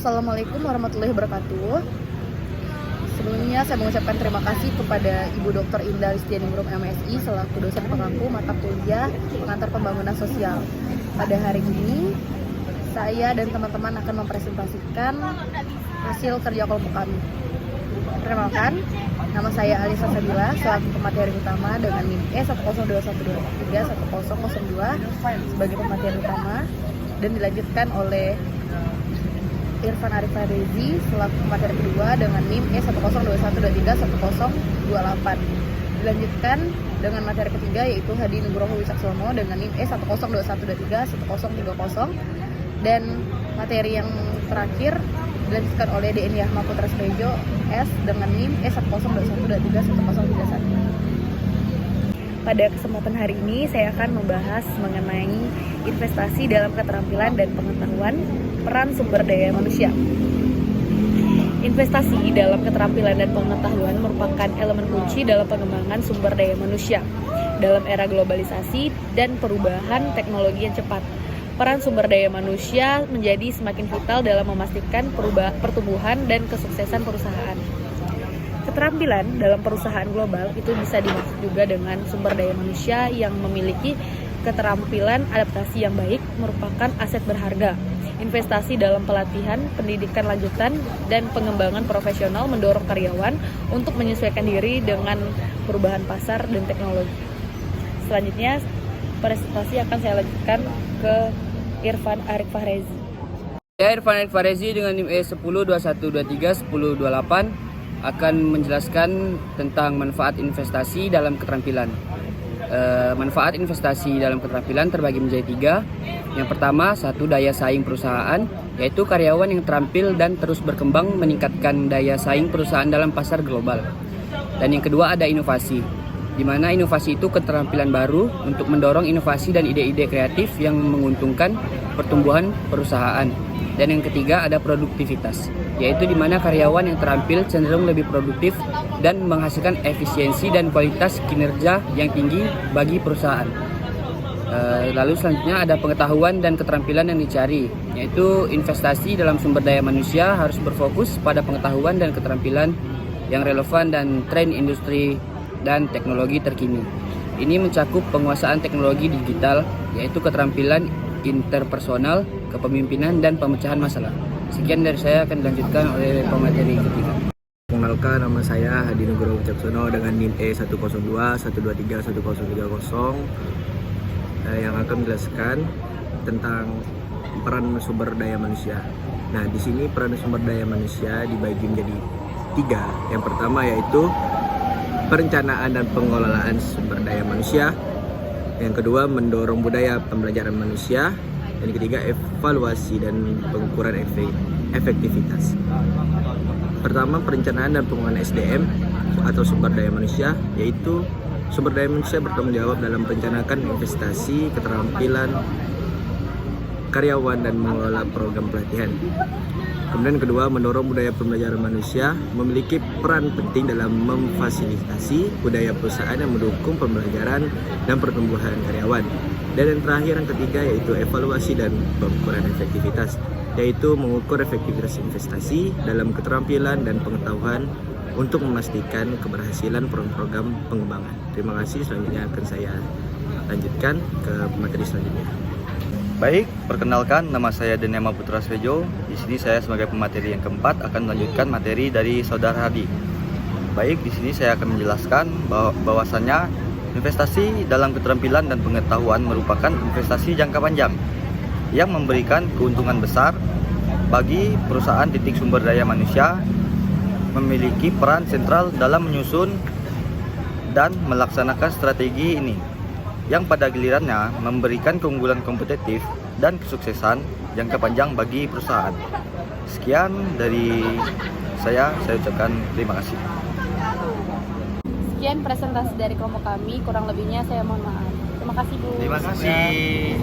Assalamualaikum warahmatullahi wabarakatuh. Sebelumnya saya mengucapkan terima kasih kepada Ibu Dr. Indah Listianingrum MSI selaku dosen pemangku mata kuliah pengantar pembangunan sosial. Pada hari ini saya dan teman-teman akan mempresentasikan hasil kerja kelompok kami. Perkenalkan, nama saya Alisa Sabila selaku pemateri utama dengan NIM E1021231002 sebagai pemateri utama, dan dilanjutkan oleh Irfan Arif Farezi selaku pemateri kedua dengan NIM E1021231028. Dilanjutkan dengan materi ketiga yaitu Hadi Nugroho Wicaksono dengan NIM E1021231030, dan materi yang terakhir dilanjutkan oleh DN Yahma Putra Srejo S dengan NIM E1021231031. Pada kesempatan hari ini saya akan membahas mengenai investasi dalam keterampilan dan pengetahuan peran sumber daya manusia. Investasi dalam keterampilan dan pengetahuan merupakan elemen kunci dalam pengembangan sumber daya manusia dalam era globalisasi dan perubahan teknologi yang cepat. Peran sumber daya manusia menjadi semakin vital dalam memastikan pertumbuhan dan kesuksesan perusahaan. Keterampilan dalam perusahaan global itu bisa dimaksud juga dengan sumber daya manusia yang memiliki keterampilan adaptasi yang baik merupakan aset berharga. Investasi dalam pelatihan, pendidikan lanjutan, dan pengembangan profesional mendorong karyawan untuk menyesuaikan diri dengan perubahan pasar dan teknologi. Selanjutnya, presentasi akan saya lanjutkan ke Irfan Arif Farezi. Saya Irfan Arif Farezi dengan NIM E1021231028 akan menjelaskan tentang manfaat investasi dalam keterampilan. Manfaat investasi dalam keterampilan terbagi menjadi 3. Yang pertama, 1, daya saing perusahaan, yaitu karyawan yang terampil dan terus berkembang meningkatkan daya saing perusahaan dalam pasar global. Dan yang kedua, ada inovasi, di mana inovasi itu keterampilan baru untuk mendorong inovasi dan ide-ide kreatif yang menguntungkan pertumbuhan perusahaan. Dan yang ketiga, ada produktivitas, yaitu di mana karyawan yang terampil cenderung lebih produktif dan menghasilkan efisiensi dan kualitas kinerja yang tinggi bagi perusahaan. Lalu selanjutnya ada pengetahuan dan keterampilan yang dicari, yaitu investasi dalam sumber daya manusia harus berfokus pada pengetahuan dan keterampilan yang relevan dan tren industri dan teknologi terkini. Ini mencakup penguasaan teknologi digital, yaitu keterampilan interpersonal, kepemimpinan, dan pemecahan masalah. Sekian dari saya, akan dilanjutkan oleh pemateri ketiga. Perkenalkan, nama saya Hadi Nugroho Wicaksono dengan NIM E1021231030 yang akan menjelaskan tentang peran sumber daya manusia. Nah, di sini peran sumber daya manusia dibagi menjadi 3. Yang pertama yaitu perencanaan dan pengelolaan sumber daya manusia. Yang kedua, mendorong budaya pembelajaran manusia. Dan yang ketiga, evaluasi dan pengukuran efektivitas. Pertama, perencanaan dan pengembangan SDM atau sumber daya manusia, yaitu sumber daya manusia bertanggung jawab dalam merencanakan investasi, keterampilan karyawan, dan mengelola program pelatihan. Kemudian kedua, mendorong budaya pembelajaran manusia, memiliki peran penting dalam memfasilitasi budaya perusahaan yang mendukung pembelajaran dan pertumbuhan karyawan. Dan yang terakhir, yang ketiga, yaitu evaluasi dan pengukuran efektivitas, yaitu mengukur efektivitas investasi dalam keterampilan dan pengetahuan untuk memastikan keberhasilan program pengembangan. Terima kasih. Selanjutnya akan saya lanjutkan ke materi selanjutnya. Baik, perkenalkan, nama saya DN Yahma Putra Srejo. Di sini saya sebagai pemateri yang keempat akan melanjutkan materi dari Saudara Hadi. Baik, di sini saya akan menjelaskan bahwasannya investasi dalam keterampilan dan pengetahuan merupakan investasi jangka panjang yang memberikan keuntungan besar bagi perusahaan. Sumber daya manusia memiliki peran sentral dalam menyusun dan melaksanakan strategi ini, yang pada gilirannya memberikan keunggulan kompetitif dan kesuksesan jangka panjang bagi perusahaan. Sekian dari saya ucapkan terima kasih. Sekian presentasi dari kelompok kami, kurang lebihnya saya mohon maaf. Terima kasih, Bu. Terima kasih.